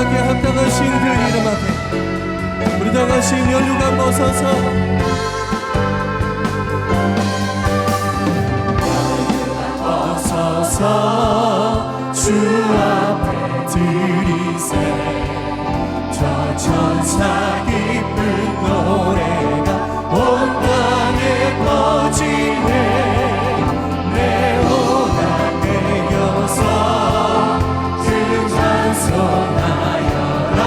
찬양하기에 합당하신 그 이름 앞에 우리 다 같이 면류관 벗어서 주 앞에 드리세 저 천사 기쁜 노래가 온 땅에 퍼지네 내 오락 되어서 그 찬송하여라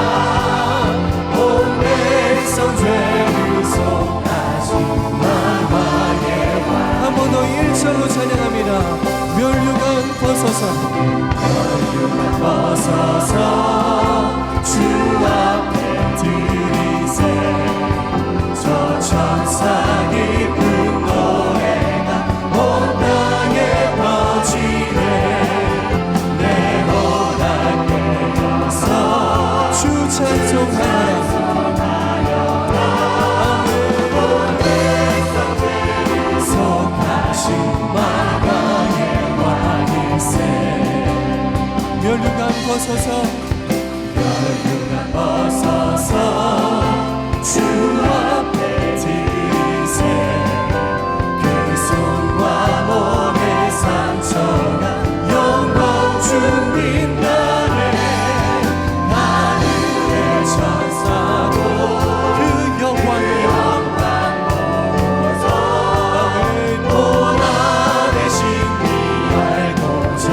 온 백성 죄를 속하신 만화의 왕 한 번 더 일절로 찬양합니다. 면류관 벗어서 주 앞에 드리세 저 천사 기쁜 노래가 온 땅에 퍼지네 내 허락되어서 주 찬송하라 온 백성 죄를 속하신 만왕의 면류관 벗어서 주 앞에 드리세 그 손과 몸의 상처가 영광 주민나네 하늘의 천사도 그 영광을 보고서 고난의 신비 알고자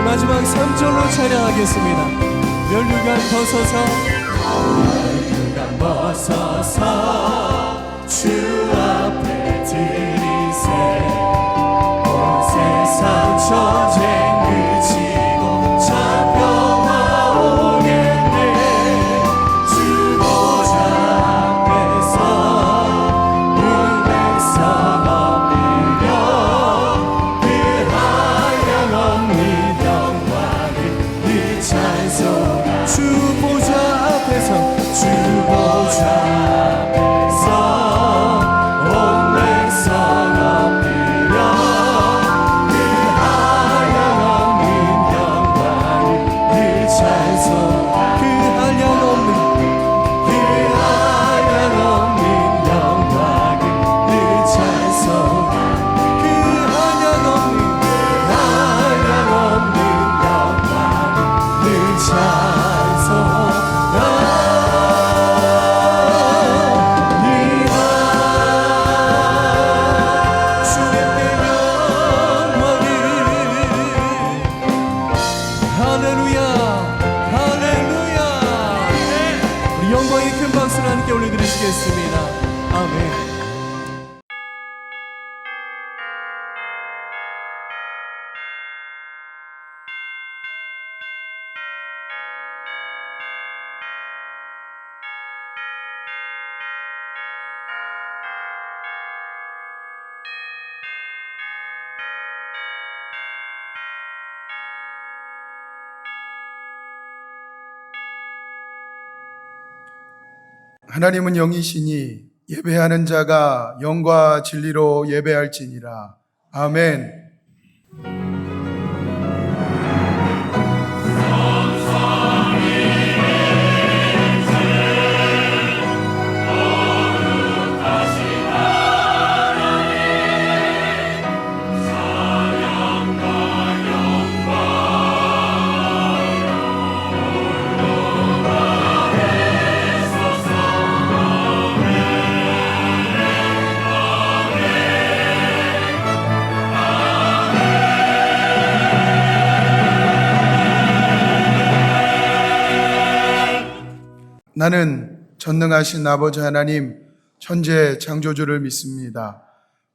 마지막 3절로 찬양하겠습니다. 면류관 벗어서 주 앞에 드리세 온 세상 전쟁 그치고 참 평화 오겠네 주 보좌 앞에서 그 백성 엎드려 그 한량 없는 주 보좌 앞에서 온 백성 엎드려 그 한량 없는 영광을 그 찬송 그 한량 없는 영광을 그 찬송 그 한량 없는 영광을 그 찬송 올려드리시겠습니다. 아멘. 하나님은 영이시니 예배하는 자가 영과 진리로 예배할지니라. 아멘. 나는 전능하신 아버지 하나님 천재 창조주를 믿습니다.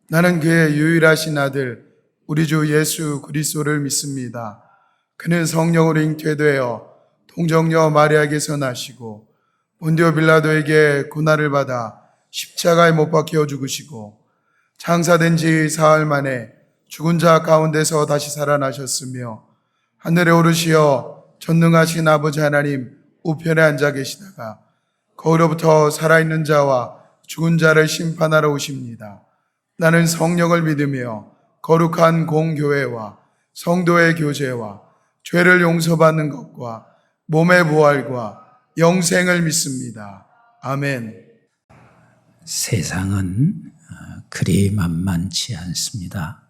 나는 그의 유일하신 아들 우리 주 예수 그리스도를 믿습니다. 그는 성령으로 잉태되어 동정녀 마리아에게서 나시고 본디오 빌라도에게 고난을 받아 십자가에 못 박혀 죽으시고 장사된 지 사흘 만에 죽은 자 가운데서 다시 살아나셨으며 하늘에 오르시어 전능하신 아버지 하나님 우편에 앉아 계시다가 거기로부터 살아있는 자와 죽은 자를 심판하러 오십니다. 나는 성령을 믿으며 거룩한 공교회와 성도의 교제와 죄를 용서받는 것과 몸의 부활과 영생을 믿습니다. 아멘. 세상은 그리 만만치 않습니다.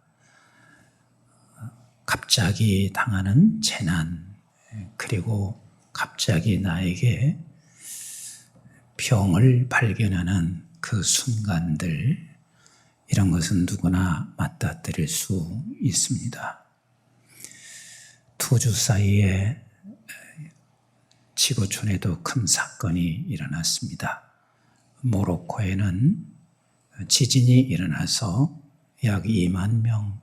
갑자기 당하는 재난, 그리고 갑자기 나에게 병을 발견하는 그 순간들, 이런 것은 누구나 맞닥뜨릴 수 있습니다. 두 주 사이에 지구촌에도 큰 사건이 일어났습니다. 모로코에는 지진이 일어나서 약 2만 명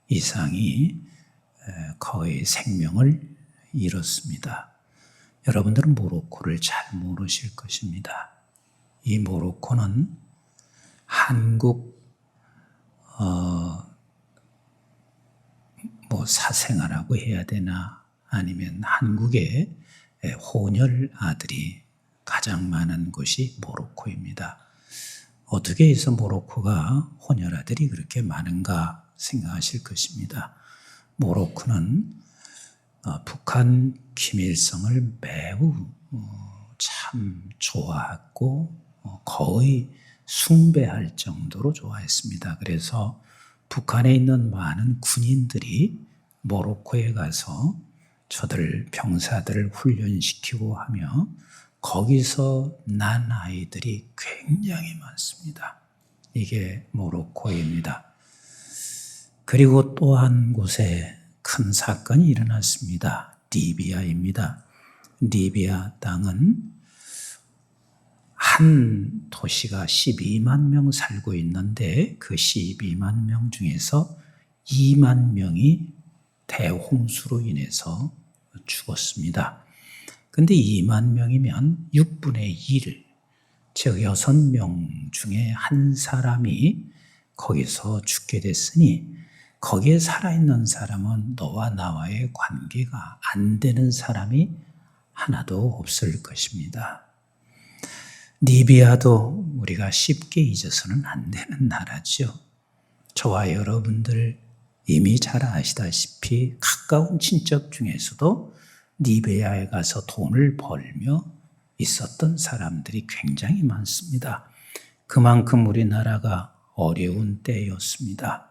이상이 거의 생명을 잃었습니다. 여러분들은 모로코를 잘 모르실 것입니다. 이 모로코는 한국 사생아라고 해야 되나, 아니면 한국의 혼혈 아들이 가장 많은 곳이 모로코입니다. 어떻게 해서 모로코가 혼혈 아들이 그렇게 많은가 생각하실 것입니다. 모로코는 북한 김일성을 매우 참 좋아했고 거의 숭배할 정도로 좋아했습니다. 그래서 북한에 있는 많은 군인들이 모로코에 가서 저들 병사들을 훈련시키고 하며 거기서 난 아이들이 굉장히 많습니다. 이게 모로코입니다. 그리고 또 한 곳에 큰 사건이 일어났습니다. 리비아입니다. 리비아 땅은 한 도시가 12만 명 살고 있는데 그 12만 명 중에서 2만 명이 대홍수로 인해서 죽었습니다. 근데 2만 명이면 6분의 1, 즉 6명 중에 한 사람이 거기서 죽게 됐으니 거기에 살아있는 사람은 너와 나와의 관계가 안 되는 사람이 하나도 없을 것입니다. 리비아도 우리가 쉽게 잊어서는 안 되는 나라죠. 저와 여러분들 이미 잘 아시다시피 가까운 친척 중에서도 리비아에 가서 돈을 벌며 있었던 사람들이 굉장히 많습니다. 그만큼 우리나라가 어려운 때였습니다.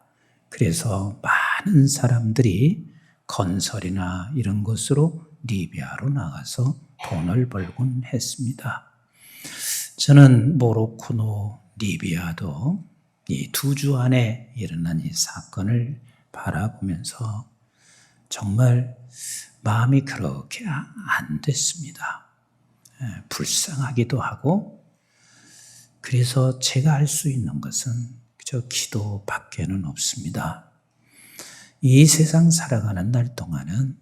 그래서 많은 사람들이 건설이나 이런 것으로 리비아로 나가서 돈을 벌곤 했습니다. 저는 모로코도 리비아도 이 2주 안에 일어난 이 사건을 바라보면서 정말 마음이 그렇게 안 됐습니다. 불쌍하기도 하고, 그래서 제가 할 수 있는 것은 그저 기도밖에는 없습니다. 이 세상 살아가는 날 동안은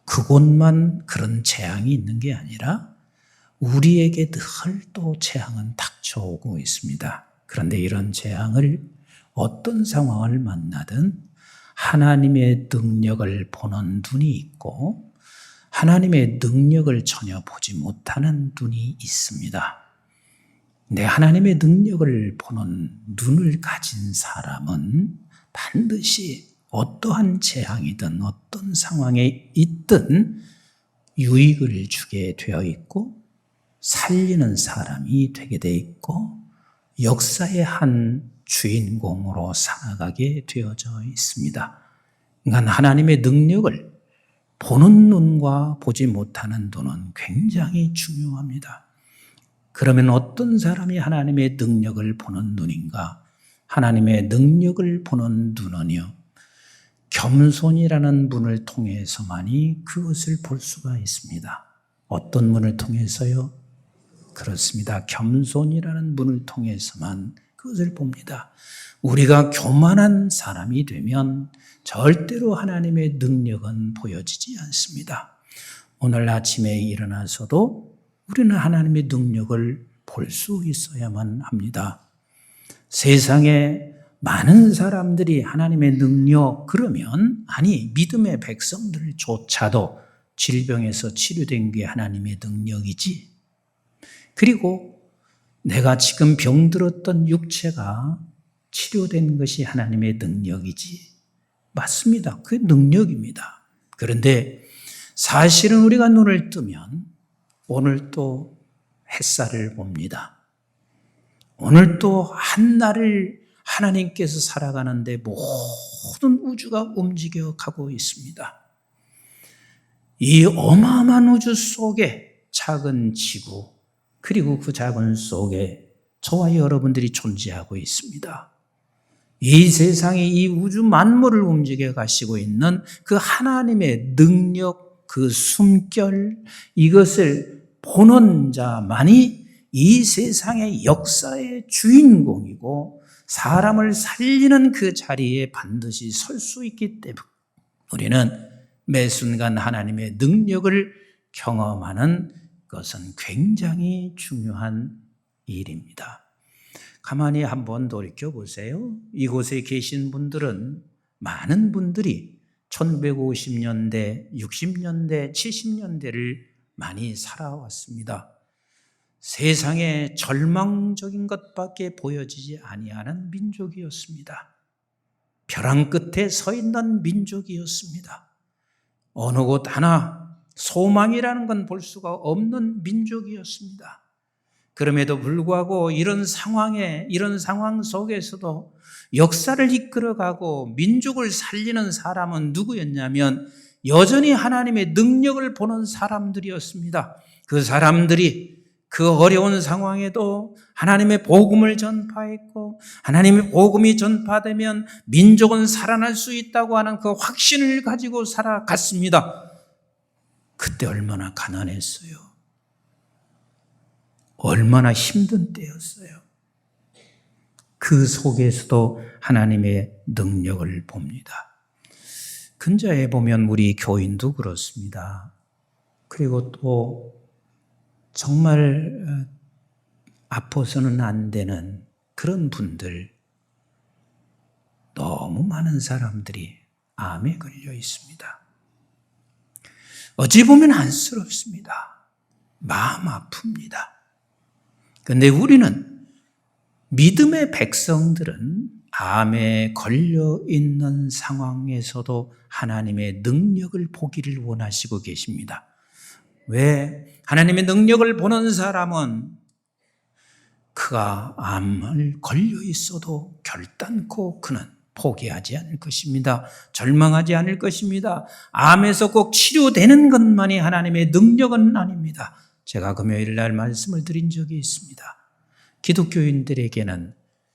그곳만 그런 재앙이 있는 게 아니라 우리에게 늘 또 재앙은 닥쳐오고 있습니다. 그런데 이런 재앙을 어떤 상황을 만나든 하나님의 능력을 보는 눈이 있고 하나님의 능력을 전혀 보지 못하는 눈이 있습니다. 네, 하나님의 능력을 보는 눈을 가진 사람은 반드시 어떠한 재앙이든 어떤 상황에 있든 유익을 주게 되어 있고 살리는 사람이 되게 되어 있고 역사의 한 주인공으로 살아가게 되어져 있습니다. 그러니까 하나님의 능력을 보는 눈과 보지 못하는 눈은 굉장히 중요합니다. 그러면 어떤 사람이 하나님의 능력을 보는 눈인가? 하나님의 능력을 보는 눈은요, 겸손이라는 문을 통해서만이 그것을 볼 수가 있습니다. 어떤 문을 통해서요? 그렇습니다. 겸손이라는 문을 통해서만 그것을 봅니다. 우리가 교만한 사람이 되면 절대로 하나님의 능력은 보여지지 않습니다. 오늘 아침에 일어나서도 우리는 하나님의 능력을 볼 수 있어야만 합니다. 세상에 많은 사람들이 하나님의 능력 그러면 믿음의 백성들조차도 질병에서 치료된 게 하나님의 능력이지. 그리고 내가 지금 병들었던 육체가 치료된 것이 하나님의 능력이지. 맞습니다. 그게 능력입니다. 그런데 사실은 우리가 눈을 뜨면 오늘 또 햇살을 봅니다. 오늘 또 한날을 하나님께서 살아가는데 모든 우주가 움직여가고 있습니다. 이 어마어마한 우주 속에 작은 지구, 그리고 그 작은 속에 저와 여러분들이 존재하고 있습니다. 이 세상에 이 우주 만물을 움직여 가시고 있는 그 하나님의 능력, 그 숨결, 이것을 보는 자만이 이 세상의 역사의 주인공이고 사람을 살리는 그 자리에 반드시 설 수 있기 때문에 우리는 매 순간 하나님의 능력을 경험하는 것은 굉장히 중요한 일입니다. 가만히 한번 돌이켜보세요. 이곳에 계신 분들은 많은 분들이 1950년대, 60년대, 70년대를 많이 살아왔습니다. 세상에 절망적인 것밖에 보여지지 아니하는 민족이었습니다. 벼랑 끝에 서 있는 민족이었습니다. 어느 곳 하나 소망이라는 건 볼 수가 없는 민족이었습니다. 그럼에도 불구하고 이런 상황 속에서도 역사를 이끌어가고 민족을 살리는 사람은 누구였냐면 여전히 하나님의 능력을 보는 사람들이었습니다. 그 사람들이 그 어려운 상황에도 하나님의 복음을 전파했고 하나님의 복음이 전파되면 민족은 살아날 수 있다고 하는 그 확신을 가지고 살아갔습니다. 그때 얼마나 가난했어요. 얼마나 힘든 때였어요. 그 속에서도 하나님의 능력을 봅니다. 근자에 보면 우리 교인도 그렇습니다. 그리고 또 정말 아파서는 안 되는 그런 분들, 너무 많은 사람들이 암에 걸려 있습니다. 어찌 보면 안쓰럽습니다. 마음 아픕니다. 그런데 우리는 믿음의 백성들은 암에 걸려 있는 상황에서도 하나님의 능력을 보기를 원하시고 계십니다. 왜? 하나님의 능력을 보는 사람은 그가 암을 걸려 있어도 결단코 그는 포기하지 않을 것입니다. 절망하지 않을 것입니다. 암에서 꼭 치료되는 것만이 하나님의 능력은 아닙니다. 제가 금요일 날 말씀을 드린 적이 있습니다. 기독교인들에게는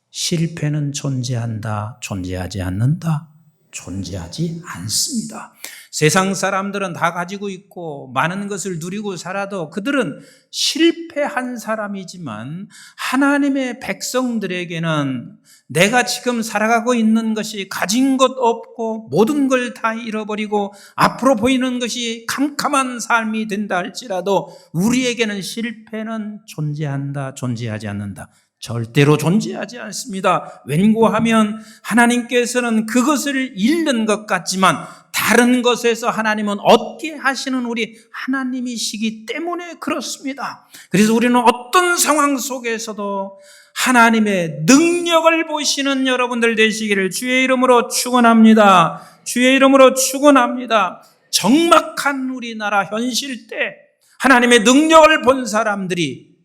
실패는 존재한다, 존재하지 않는다, 존재하지 않습니다. 세상 사람들은 다 가지고 있고 많은 것을 누리고 살아도 그들은 실패한 사람이지만 하나님의 백성들에게는 내가 지금 살아가고 있는 것이 가진 것 없고 모든 걸 다 잃어버리고 앞으로 보이는 것이 캄캄한 삶이 된다 할지라도 우리에게는 실패는 존재한다, 존재하지 않는다. 절대로 존재하지 않습니다. 왠고하면 하나님께서는 그것을 잃는 것 같지만 다른 것에서 하나님은 얻게 하시는 우리 하나님이시기 때문에 그렇습니다. 그래서 우리는 어떤 상황 속에서도 하나님의 능력을 보시는 여러분들 되시기를 주의 이름으로 축원합니다. 주의 이름으로 축원합니다. 적막한 우리나라 현실 때 하나님의 능력을 본 사람들이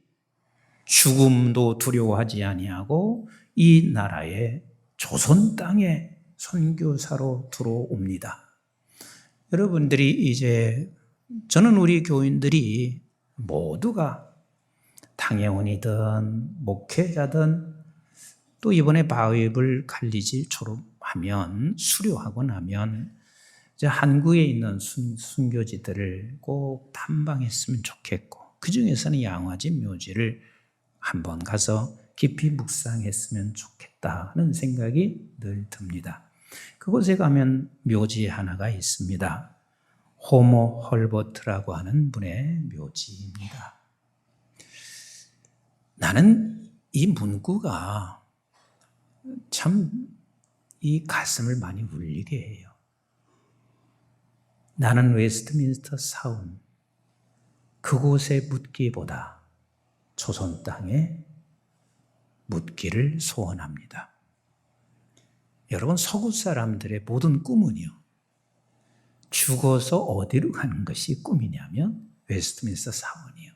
죽음도 두려워하지 아니하고 이 나라의 조선 땅에 선교사로 들어옵니다. 여러분들이 이제 저는 우리 교인들이 모두가 당회원이든 목회자든 또 이번에 바이블 칼리지 졸업하면 수료하고 나면 이제 한국에 있는 순교지들을 꼭 탐방했으면 좋겠고 그 중에서는 양화지 묘지를 한번 가서 깊이 묵상했으면 좋겠다 하는 생각이 늘 듭니다. 그곳에 가면 묘지 하나가 있습니다. 호모 헐버트라고 하는 분의 묘지입니다. 나는 이 문구가 참 이 가슴을 많이 울리게 해요. 나는 웨스트민스터 사원 그곳에 묻기보다 조선 땅에 묻기를 소원합니다. 여러분, 서구 사람들의 모든 꿈은요, 죽어서 어디로 가는 것이 꿈이냐면 웨스트민스터 사원이요.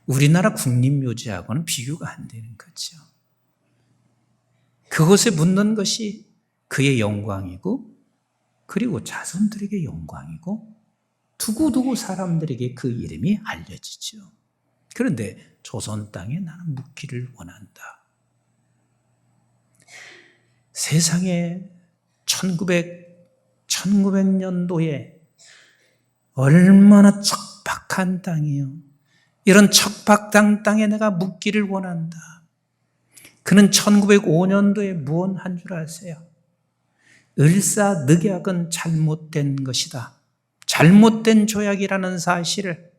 우리나라 국립묘지하고는 비교가 안 되는 거죠. 그곳에 묻는 것이 그의 영광이고, 그리고 자손들에게 영광이고, 두고두고 사람들에게 그 이름이 알려지죠. 그런데 조선 땅에 나는 묻기를 원한다. 세상에 1900년도에 얼마나 척박한 땅이요. 이런 척박한 땅에 내가 묻기를 원한다. 그는 1905년도에 무언한 줄 아세요? 을사늑약은 잘못된 것이다. 잘못된 조약이라는 사실을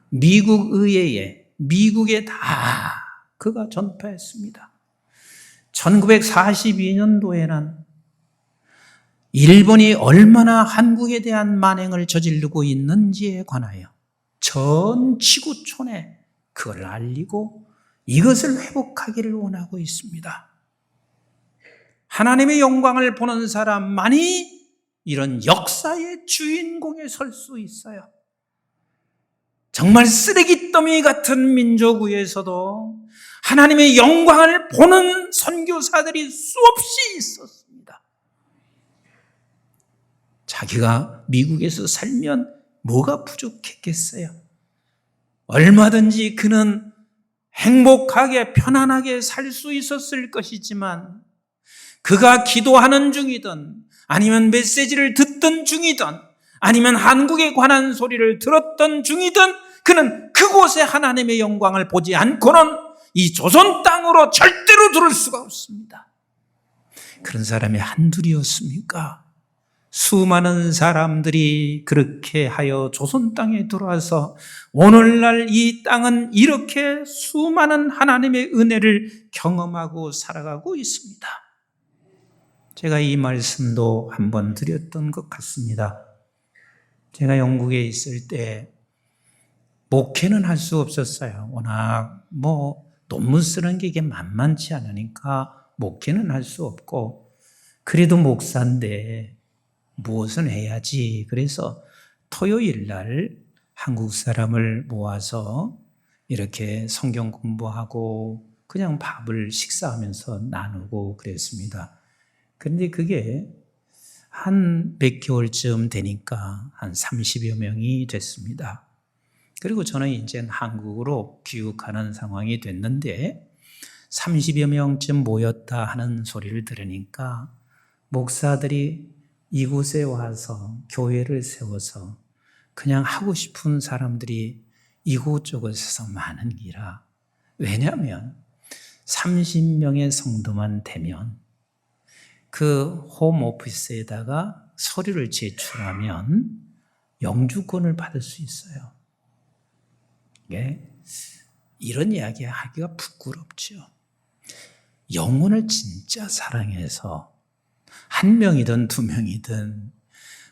미국 의회에, 미국에 다 그가 전파했습니다. 1942년도에는 일본이 얼마나 한국에 대한 만행을 저지르고 있는지에 관하여 전 지구촌에 그걸 알리고 이것을 회복하기를 원하고 있습니다. 하나님의 영광을 보는 사람만이 이런 역사의 주인공에 설 수 있어요. 정말 쓰레기 더미 같은 민족 위에서도 하나님의 영광을 보는 선교사들이 수없이 있었습니다. 자기가 미국에서 살면 뭐가 부족했겠어요? 얼마든지 그는 행복하게 편안하게 살 수 있었을 것이지만 그가 기도하는 중이든 아니면 메시지를 듣던 중이든 아니면 한국에 관한 소리를 들었던 중이든 그는 그곳에 하나님의 영광을 보지 않고는 이 조선 땅으로 절대로 들을 수가 없습니다. 그런 사람이 한둘이었습니까? 수많은 사람들이 그렇게 하여 조선 땅에 들어와서 오늘날 이 땅은 이렇게 수많은 하나님의 은혜를 경험하고 살아가고 있습니다. 제가 이 말씀도 한번 드렸던 것 같습니다. 제가 영국에 있을 때 목회는 할 수 없었어요. 워낙 논문 쓰는 게 이게 만만치 않으니까 목회는 할 수 없고, 그래도 목사인데 무엇은 해야지. 그래서 토요일 날 한국 사람을 모아서 이렇게 성경 공부하고 그냥 밥을 식사하면서 나누고 그랬습니다. 그런데 그게 한 몇 개월쯤 되니까 한 30여 명이 됐습니다. 그리고 저는 이제 한국으로 귀국하는 상황이 됐는데 30여 명쯤 모였다 하는 소리를 들으니까 목사들이 이곳에 와서 교회를 세워서 그냥 하고 싶은 사람들이 이곳저곳에서 많은 기라. 왜냐하면 30명의 성도만 되면 그 홈오피스에다가 서류를 제출하면 영주권을 받을 수 있어요. 이런 이야기 하기가 부끄럽죠. 영혼을 진짜 사랑해서 한 명이든 두 명이든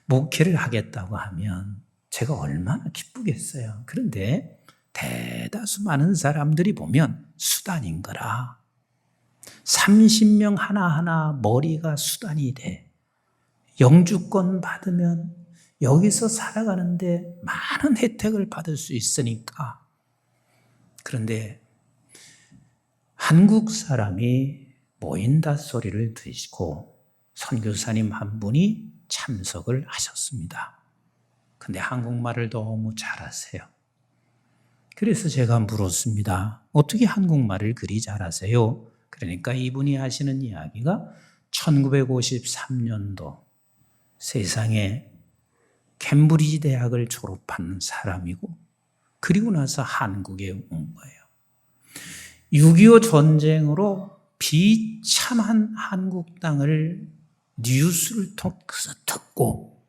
목회를 하겠다고 하면 제가 얼마나 기쁘겠어요. 그런데 대다수 많은 사람들이 보면 수단인 거라. 30명 하나하나 머리가 수단이 돼. 영주권 받으면 여기서 살아가는데 많은 혜택을 받을 수 있으니까. 그런데 한국 사람이 모인다 소리를 들으시고 선교사님 한 분이 참석을 하셨습니다. 근데 한국말을 너무 잘하세요. 그래서 제가 물었습니다. 어떻게 한국말을 그리 잘하세요? 그러니까 이분이 하시는 이야기가 1953년도 세상에 캠브리지 대학을 졸업한 사람이고 그리고 나서 한국에 온 거예요. 6.25 전쟁으로 비참한 한국 땅을 뉴스를 통해서 듣고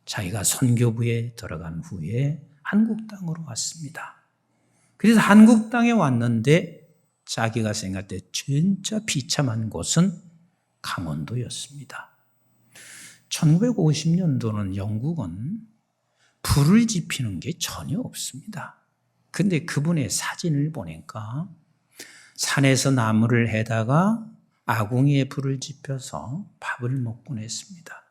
자기가 선교부에 들어간 후에 한국 땅으로 왔습니다. 그래서 한국 땅에 왔는데 자기가 생각할 때 진짜 비참한 곳은 강원도였습니다. 1950년도는 영국은 불을 지피는 게 전혀 없습니다. 근데 그분의 사진을 보니까 산에서 나무를 해다가 아궁이에 불을 지펴서 밥을 먹곤 했습니다.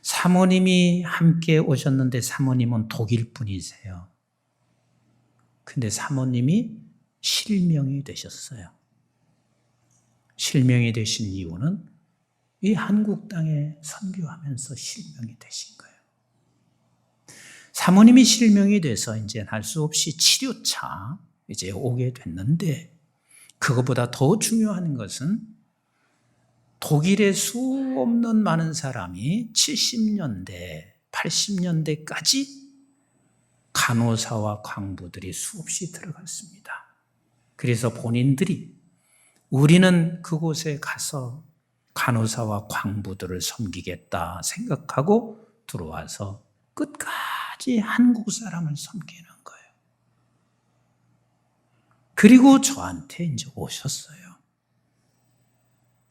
사모님이 함께 오셨는데 사모님은 독일 분이세요. 근데 사모님이 실명이 되셨어요. 실명이 되신 이유는 이 한국 땅에 선교하면서 실명이 되신 거예요. 사모님이 실명이 돼서 이제 할 수 없이 치료차 이제 오게 됐는데, 그것보다 더 중요한 것은 독일에 수 없는 많은 사람이 70년대, 80년대까지 간호사와 광부들이 수없이 들어갔습니다. 그래서 본인들이 우리는 그곳에 가서 간호사와 광부들을 섬기겠다 생각하고 들어와서 끝까지 한국 사람을 섬기는 거예요. 그리고 저한테 이제 오셨어요.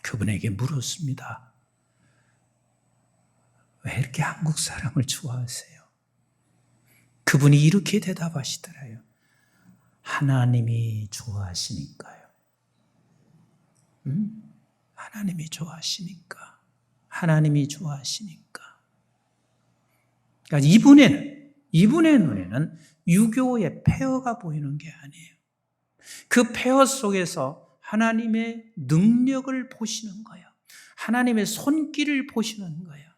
그분에게 물었습니다. 왜 이렇게 한국 사람을 좋아하세요? 그분이 이렇게 대답하시더라요. 하나님이 좋아하시니까요. 하나님이 좋아하시니까. 하나님이 좋아하시니까. 그러니까 이분의 눈에는 유교의 폐허가 보이는 게 아니에요. 그 폐허 속에서 하나님의 능력을 보시는 거예요. 하나님의 손길을 보시는 거예요.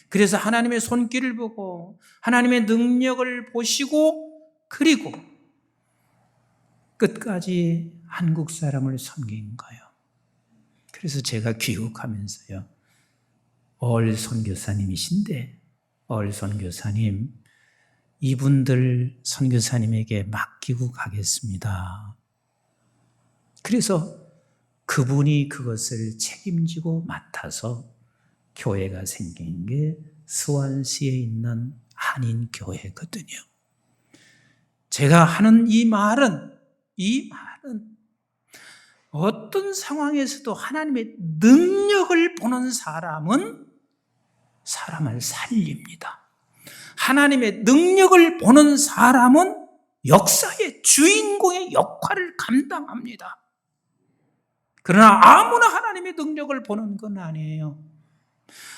그래서 하나님의 손길을 보고 하나님의 능력을 보시고 그리고 끝까지 한국 사람을 섬긴 거예요. 그래서 제가 귀국하면서요. 얼 선교사님이신데 얼 선교사님, 이분들 선교사님에게 맡기고 가겠습니다. 그래서 그분이 그것을 책임지고 맡아서 교회가 생긴 게 스완시에 있는 한인교회거든요. 제가 하는 이 말은 어떤 상황에서도 하나님의 능력을 보는 사람은 사람을 살립니다. 하나님의 능력을 보는 사람은 역사의 주인공의 역할을 감당합니다. 그러나 아무나 하나님의 능력을 보는 건 아니에요.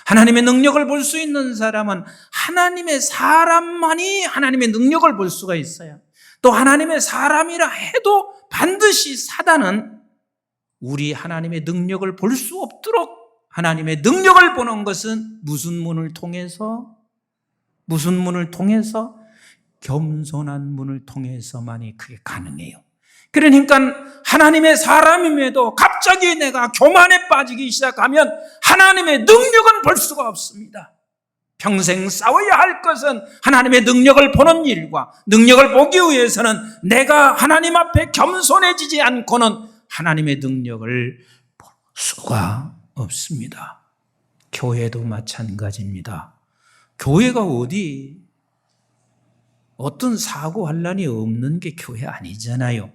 하나님의 능력을 볼 수 있는 사람은 하나님의 사람만이 하나님의 능력을 볼 수가 있어요. 또 하나님의 사람이라 해도 반드시 사단은 우리 하나님의 능력을 볼 수 없도록 하나님의 능력을 보는 것은 무슨 문을 통해서? 겸손한 문을 통해서만이 그게 가능해요. 그러니까 하나님의 사람임에도 갑자기 내가 교만에 빠지기 시작하면 하나님의 능력은 볼 수가 없습니다. 평생 싸워야 할 것은 하나님의 능력을 보는 일과 능력을 보기 위해서는 내가 하나님 앞에 겸손해지지 않고는 하나님의 능력을 볼 수가 없습니다. 교회도 마찬가지입니다. 교회가 어떤 사고 환란이 없는 게 교회 아니잖아요.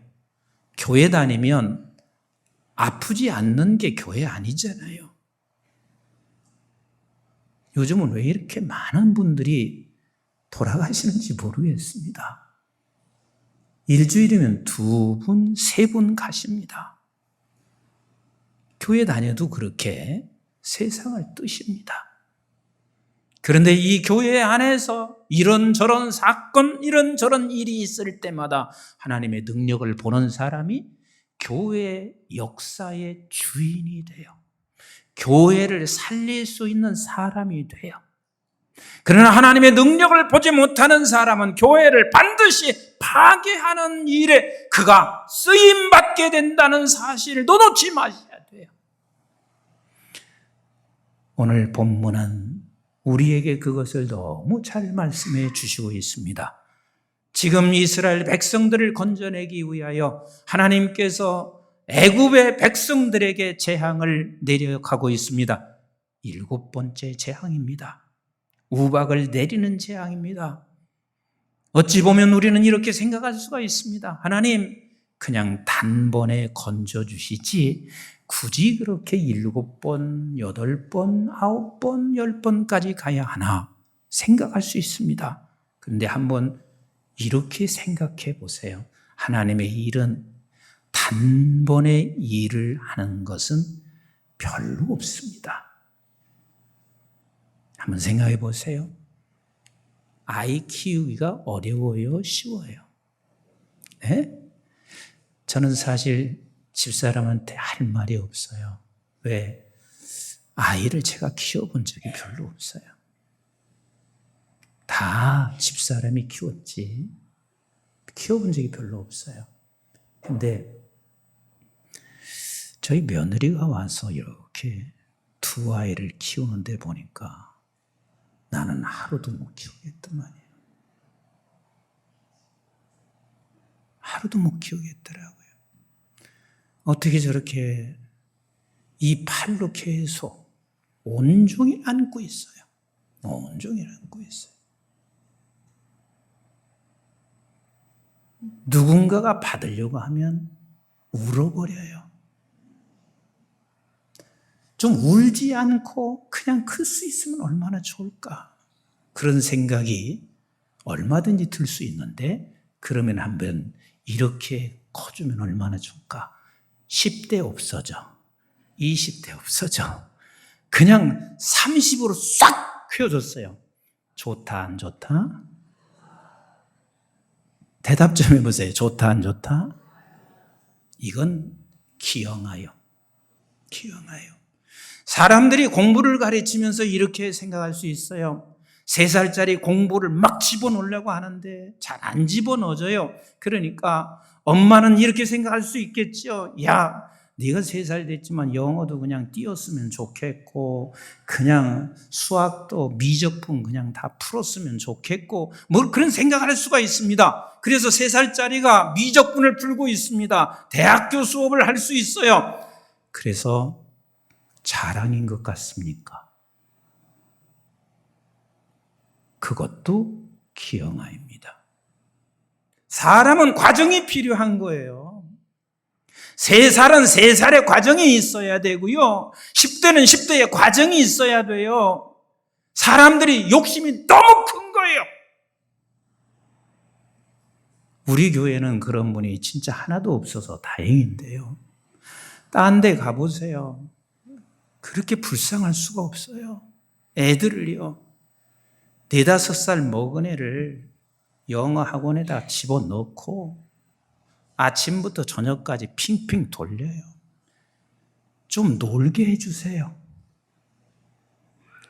교회 다니면 아프지 않는 게 교회 아니잖아요. 요즘은 왜 이렇게 많은 분들이 돌아가시는지 모르겠습니다. 일주일이면 2분, 3분 가십니다. 교회 다녀도 그렇게 세상을 뜨십니다. 그런데 이 교회 안에서 이런저런 사건, 이런저런 일이 있을 때마다 하나님의 능력을 보는 사람이 교회 역사의 주인이 돼요. 교회를 살릴 수 있는 사람이 돼요. 그러나 하나님의 능력을 보지 못하는 사람은 교회를 반드시 파괴하는 일에 그가 쓰임받게 된다는 사실도 놓지 마셔야 돼요. 오늘 본문은 우리에게 그것을 너무 잘 말씀해 주시고 있습니다. 지금 이스라엘 백성들을 건져내기 위하여 하나님께서 애굽의 백성들에게 재앙을 내려가고 있습니다. 7번째 재앙입니다. 우박을 내리는 재앙입니다. 어찌 보면 우리는 이렇게 생각할 수가 있습니다. 하나님, 그냥 단번에 건져주시지 굳이 그렇게 7번, 8번, 9번, 10번까지 가야 하나 생각할 수 있습니다. 그런데 한번 이렇게 생각해 보세요. 하나님의 일은 단번에 일을 하는 것은 별로 없습니다. 한번 생각해 보세요. 아이 키우기가 어려워요? 쉬워요? 네? 저는 사실 집사람한테 할 말이 없어요. 왜? 아이를 제가 키워본 적이 별로 없어요. 다 집사람이 키웠지. 키워본 적이 별로 없어요. 근데 저희 며느리가 와서 이렇게 두 아이를 키우는데 보니까 나는 하루도 못 키우겠단 말이에요. 하루도 못 키우겠더라고요. 어떻게 저렇게 이 팔로 계속 온종일 안고 있어요. 온종일 안고 있어요. 누군가가 받으려고 하면 울어버려요. 좀 울지 않고 그냥 클 수 있으면 얼마나 좋을까. 그런 생각이 얼마든지 들 수 있는데 그러면 한번 이렇게 커주면 얼마나 좋을까. 10대 없어져. 20대 없어져. 그냥 30으로 싹 휘어졌어요. 좋다 안 좋다? 대답 좀 해보세요. 좋다 안 좋다? 이건 기형아요. 기형아요. 사람들이 공부를 가르치면서 이렇게 생각할 수 있어요. 3살짜리 공부를 막 집어넣으려고 하는데 잘 안 집어넣어져요. 그러니까 엄마는 이렇게 생각할 수 있겠죠. 야, 네가 3살 됐지만 영어도 그냥 띄었으면 좋겠고 그냥 수학도 미적분 그냥 다 풀었으면 좋겠고 뭐 그런 생각을 할 수가 있습니다. 그래서 3살짜리가 미적분을 풀고 있습니다. 대학교 수업을 할 수 있어요. 그래서 자랑인 것 같습니까? 그것도 기형아입니다. 사람은 과정이 필요한 거예요. 3살은 3살의 과정이 있어야 되고요. 10대는 10대의 과정이 있어야 돼요. 사람들이 욕심이 너무 큰 거예요. 우리 교회는 그런 분이 진짜 하나도 없어서 다행인데요. 딴 데 가보세요. 그렇게 불쌍할 수가 없어요. 애들을요. 4-5살 먹은 애를 영어 학원에다 집어넣고 아침부터 저녁까지 핑핑 돌려요. 좀 놀게 해주세요.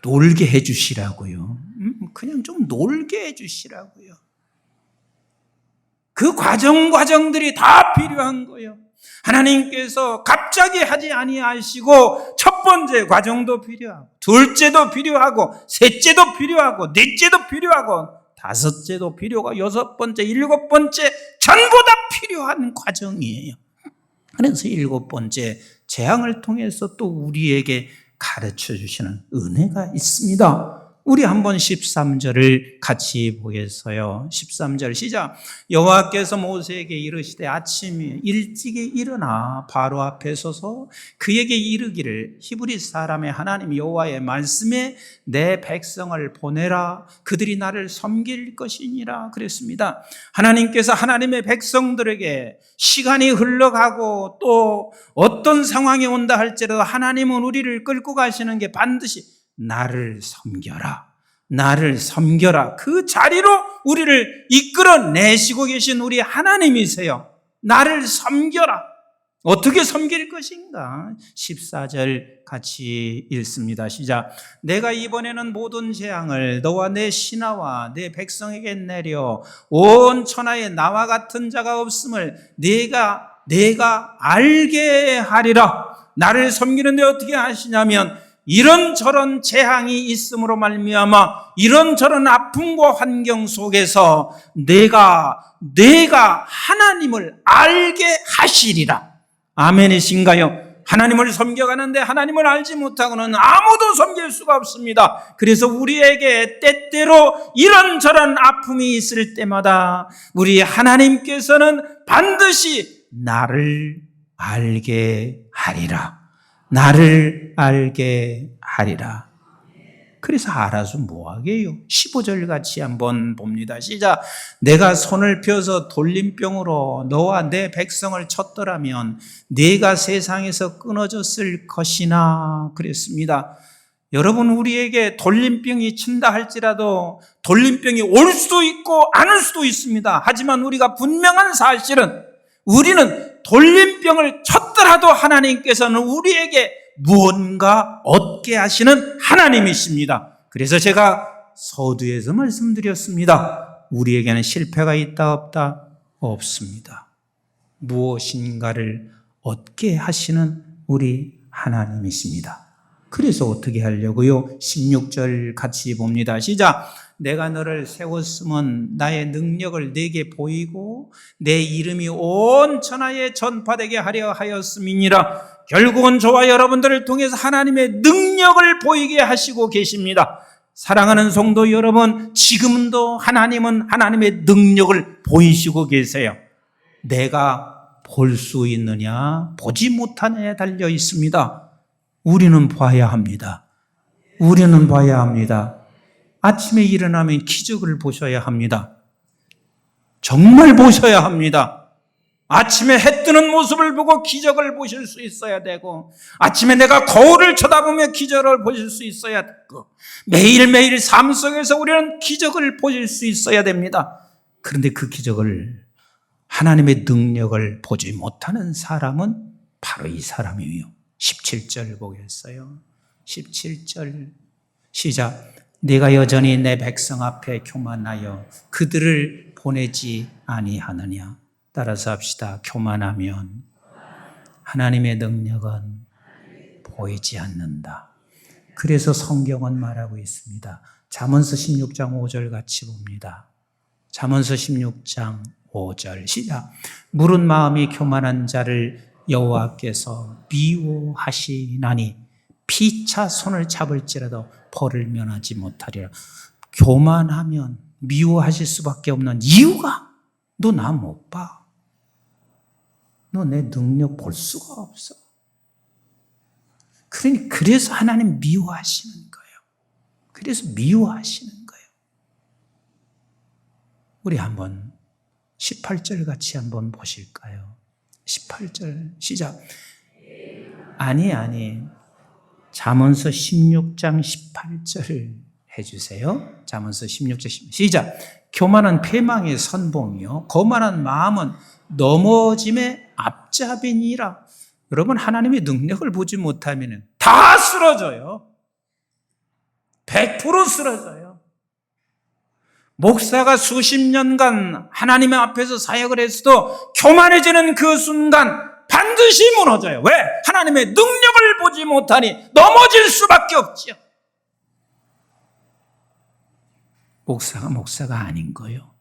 놀게 해주시라고요. 그냥 좀 놀게 해주시라고요. 그 과정들이 다 필요한 거예요. 하나님께서 갑자기 하지 아니하시고 첫 번째 과정도 필요하고 둘째도 필요하고 셋째도 필요하고 넷째도 필요하고 다섯째도 필요하고 6번째, 7번째 전부 다 필요한 과정이에요. 그래서 7번째 재앙을 통해서 또 우리에게 가르쳐 주시는 은혜가 있습니다. 우리 한번 13절을 같이 보겠어요. 13절 시작. 여호와께서 모세에게 이르시되 아침에 일찍이 일어나 바로 앞에 서서 그에게 이르기를 히브리 사람의 하나님 여호와의 말씀에 내 백성을 보내라. 그들이 나를 섬길 것이니라 그랬습니다. 하나님께서 하나님의 백성들에게 시간이 흘러가고 또 어떤 상황이 온다 할지라도 하나님은 우리를 끌고 가시는 게 반드시 나를 섬겨라. 나를 섬겨라. 그 자리로 우리를 이끌어내시고 계신 우리 하나님이세요. 나를 섬겨라. 어떻게 섬길 것인가? 14절 같이 읽습니다. 시작. 내가 이번에는 모든 재앙을 너와 내 신하와 내 백성에게 내려 온 천하에 나와 같은 자가 없음을 내가 알게 하리라. 나를 섬기는데 어떻게 하시냐면 이런저런 재앙이 있음으로 말미암아 이런저런 아픔과 환경 속에서 내가 하나님을 알게 하시리라. 아멘이신가요? 하나님을 섬겨가는데 하나님을 알지 못하고는 아무도 섬길 수가 없습니다. 그래서 우리에게 때때로 이런저런 아픔이 있을 때마다 우리 하나님께서는 반드시 나를 알게 하리라. 나를 알게 하리라. 그래서 알아서 뭐하게요? 15절 같이 한번 봅니다. 시작. 내가 손을 펴서 돌림병으로 너와 내 백성을 쳤더라면 네가 세상에서 끊어졌을 것이나 그랬습니다. 여러분, 우리에게 돌림병이 친다 할지라도 돌림병이 올 수도 있고 안 올 수도 있습니다. 하지만 우리가 분명한 사실은 우리는 돌림병을 쳤더라도 하나님께서는 우리에게 무언가 얻게 하시는 하나님이십니다. 그래서 제가 서두에서 말씀드렸습니다. 우리에게는 실패가 있다 없다? 없습니다. 무엇인가를 얻게 하시는 우리 하나님이십니다. 그래서 어떻게 하려고요? 16절 같이 봅니다. 시작. 내가 너를 세웠으면 나의 능력을 네게 보이고 내 이름이 온 천하에 전파되게 하려 하였음이니라. 결국은 저와 여러분들을 통해서 하나님의 능력을 보이게 하시고 계십니다. 사랑하는 성도 여러분, 지금도 하나님은 하나님의 능력을 보이시고 계세요. 내가 볼 수 있느냐, 보지 못하느냐에 달려 있습니다. 우리는 봐야 합니다. 우리는 봐야 합니다. 아침에 일어나면 기적을 보셔야 합니다. 정말 보셔야 합니다. 아침에 해 뜨는 모습을 보고 기적을 보실 수 있어야 되고, 아침에 내가 거울을 쳐다보며 기적을 보실 수 있어야 되고, 매일매일 삶 속에서 우리는 기적을 보실 수 있어야 됩니다. 그런데 그 기적을, 하나님의 능력을 보지 못하는 사람은 바로 이 사람이에요. 17절 보겠어요. 17절 시작. 네가 여전히 내 백성 앞에 교만하여 그들을 보내지 아니하느냐. 따라서 합시다. 교만하면 하나님의 능력은 보이지 않는다. 그래서 성경은 말하고 있습니다. 잠언서 16장 5절 같이 봅니다. 잠언서 16장 5절 시작. 무른 마음이 교만한 자를 여호와께서 미워하시나니 피차 손을 잡을지라도 벌을 면하지 못하리라. 교만하면 미워하실 수밖에 없는 이유가 너 나 못 봐. 너 내 능력 볼 수가 없어. 그러니 그래서 하나님 미워하시는 거예요. 그래서 미워하시는 거예요. 우리 한번 18절 같이 한번 보실까요? 18절 시작. 아니 잠언서 16장 18절 해주세요. 잠언서 16장 18절 시작. 교만은 패망의 선봉이요 거만한 마음은 넘어짐의 앞잡이니라. 여러분, 하나님의 능력을 보지 못하면 다 쓰러져요. 100% 쓰러져요. 목사가 수십 년간 하나님의 앞에서 사역을 했어도 교만해지는 그 순간 반드시 무너져요. 왜? 하나님의 능력을 보지 못하니 넘어질 수밖에 없지요. 목사가 아닌 거예요.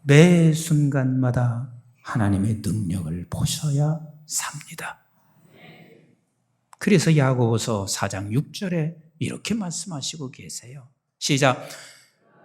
매 순간마다 하나님의 능력을 보셔야 삽니다. 그래서 야고보서 4장 6절에 이렇게 말씀하시고 계세요. 시작.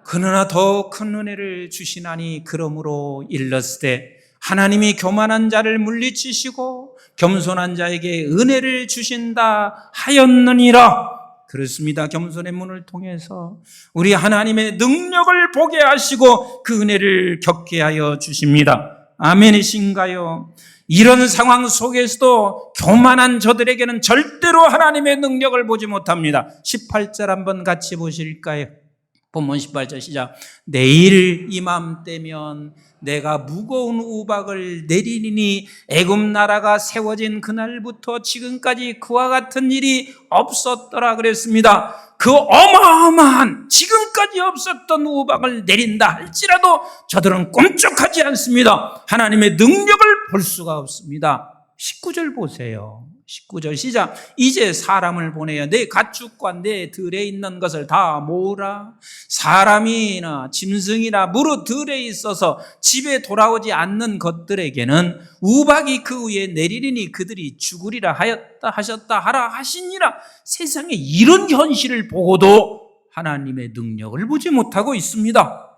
그러나 더 큰 은혜를 주시나니 그러므로 일렀으되 하나님이 교만한 자를 물리치시고 겸손한 자에게 은혜를 주신다 하였느니라. 그렇습니다. 겸손의 문을 통해서 우리 하나님의 능력을 보게 하시고 그 은혜를 겪게 하여 주십니다. 아멘이신가요? 이런 상황 속에서도 교만한 저들에게는 절대로 하나님의 능력을 보지 못합니다. 18절 한번 같이 보실까요? 본문 18절 시작. 내일 이맘때면 내가 무거운 우박을 내리니 애굽 나라가 세워진 그날부터 지금까지 그와 같은 일이 없었더라 그랬습니다. 그 어마어마한 지금까지 없었던 우박을 내린다 할지라도 저들은 꼼짝하지 않습니다. 하나님의 능력을 볼 수가 없습니다. 19절 보세요. 19절 시작. 이제 사람을 보내어 내 가축과 내 들에 있는 것을 다 모으라. 사람이나 짐승이나 무릇 들에 있어서 집에 돌아오지 않는 것들에게는 우박이 그 위에 내리리니 그들이 죽으리라 하셨다 하라 하시니라. 세상에 이런 현실을 보고도 하나님의 능력을 보지 못하고 있습니다.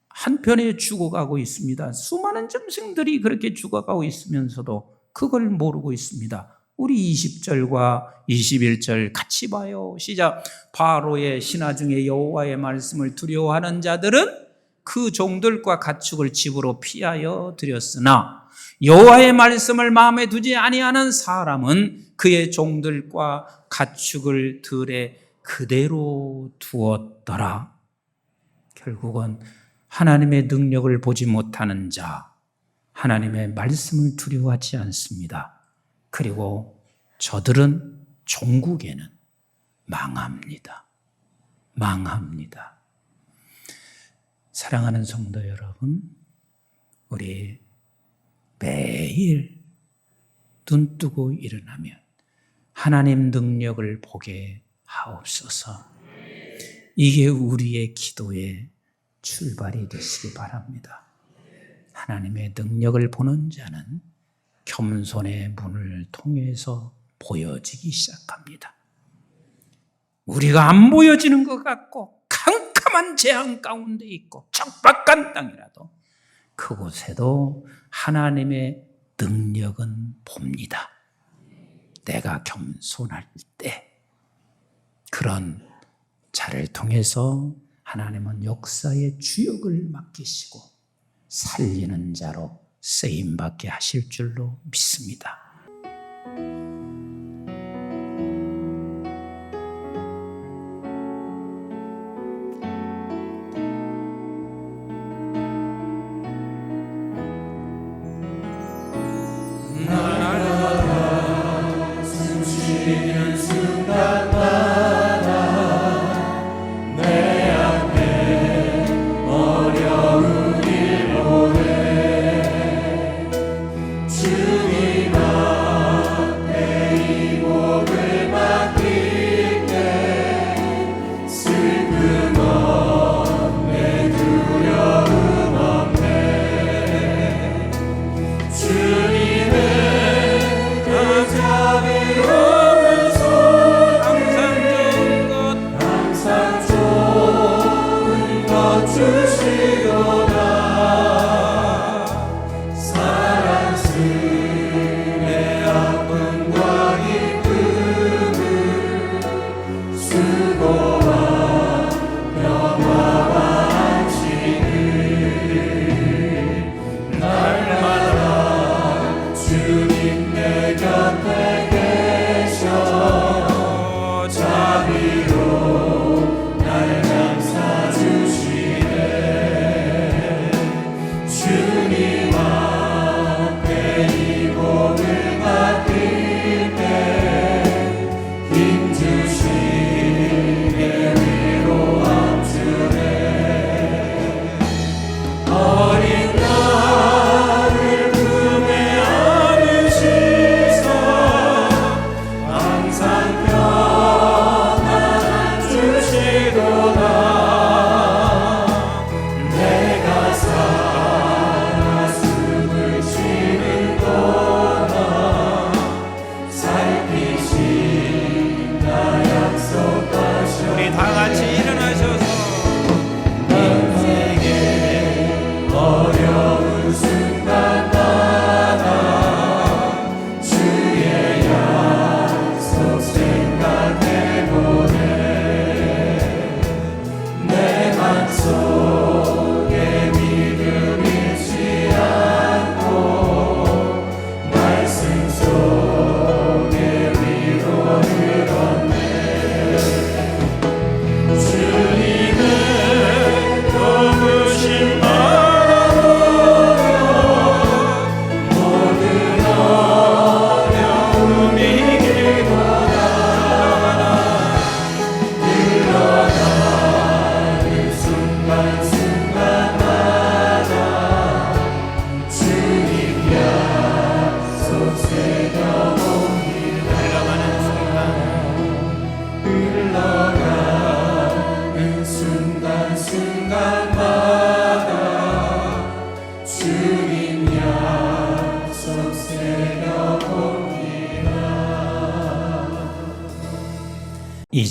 한편에 죽어가고 있습니다. 수많은 짐승들이 그렇게 죽어가고 있으면서도 그걸 모르고 있습니다. 우리 20절과 21절 같이 봐요. 시작. 바로의 신하 중에 여호와의 말씀을 두려워하는 자들은 그 종들과 가축을 집으로 피하여 들였으나 여호와의 말씀을 마음에 두지 아니하는 사람은 그의 종들과 가축을 들에 그대로 두었더라. 결국은 하나님의 능력을 보지 못하는 자, 하나님의 말씀을 두려워하지 않습니다. 그리고 저들은 종국에는 망합니다. 망합니다. 사랑하는 성도 여러분, 우리 매일 눈 뜨고 일어나면 하나님 능력을 보게 하옵소서. 이게 우리의 기도의 출발이 되시기 바랍니다. 하나님의 능력을 보는 자는 겸손의 문을 통해서 보여지기 시작합니다. 우리가 안 보여지는 것 같고 캄캄한 재앙 가운데 있고 척박한 땅이라도 그곳에도 하나님의 능력은 봅니다. 내가 겸손할 때 그런 자를 통해서 하나님은 역사의 주역을 맡기시고 살리는 자로 쓰임받게 하실 줄로 믿습니다.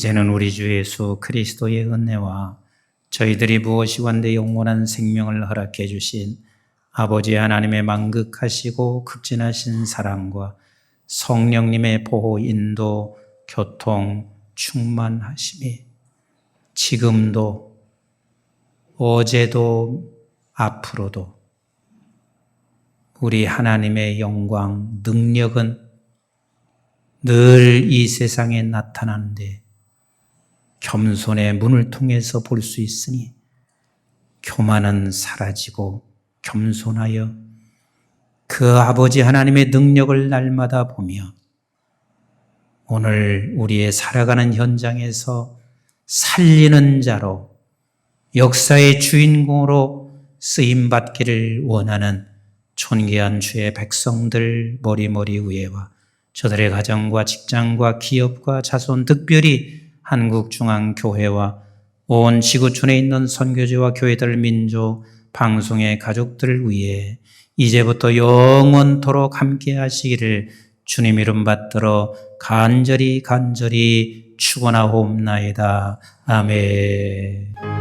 이제는 우리 주 예수 그리스도의 은혜와 저희들이 무엇이 원대 영원한 생명을 허락해 주신 아버지 하나님의 만극하시고 극진하신 사랑과 성령님의 보호, 인도, 교통, 충만하심이 지금도 어제도 앞으로도 우리 하나님의 영광, 능력은 늘 이 세상에 나타나는데 겸손의 문을 통해서 볼 수 있으니 교만은 사라지고 겸손하여 그 아버지 하나님의 능력을 날마다 보며 오늘 우리의 살아가는 현장에서 살리는 자로 역사의 주인공으로 쓰임받기를 원하는 존귀한 주의 백성들 머리머리 위에와 저들의 가정과 직장과 기업과 자손, 특별히 한국중앙교회와 온 지구촌에 있는 선교지와 교회들, 민족, 방송의 가족들을 위해 이제부터 영원토록 함께 하시기를 주님 이름 받들어 간절히 축원하옵나이다. 아멘.